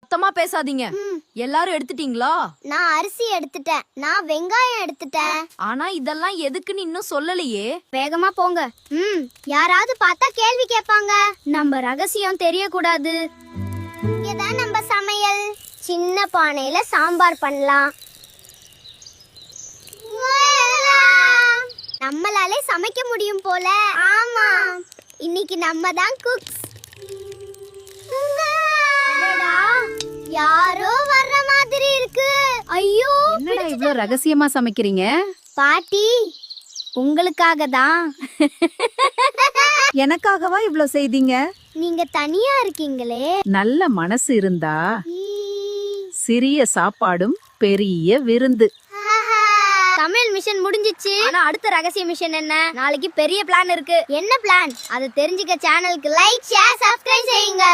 சுத்தமா பேசாதீங்க. எல்லாரும் எடுத்துட்டீங்களா? நான் அரிசி எடுத்துட்டேன். நான் வெங்காயம் எடுத்துட்டேன். ஆனா இதெல்லாம் எதுக்குன்னு இன்னும் சொல்லலையே. வேகமா போங்க. யாராவது பார்த்தா கேள்வி கேட்பாங்க. நம்ம ரகசியம் தெரியக்கூடாது. இங்கதான் நம்ம சமையல். சின்ன பானையில சாம்பார் பண்ணலாம். நம்மளாலே சமைக்க முடியும் போல. ஆமா, இன்னைக்கு நம்ம தான் குக்ஸ். யாரோ வர்ற மாதிரி இருக்கு. ஐயோ, என்னடா இவ்ளோ ரகசியமா சமைக்கிறீங்க? பாட்டி, உங்களுக்காக தான். எனக்காகவா இவ்ளோ செய்தீங்க? நீங்க தனியா இருக்கீங்களே. நல்ல மனசு இருந்தா சிறிய சாப்பாடும் பெரிய விருந்து. தமிழ் மிஷன் முடிஞ்சிச்சு. ஆனா அடுத்த ரகசிய மிஷன் என்ன? நாளைக்கு பெரிய பிளான் இருக்கு. என்ன பிளான்? அதை தெரிஞ்சுக்க சேனலுக்கு லைக், ஷேர், சப்ஸ்கிரைப் செய்யுங்க.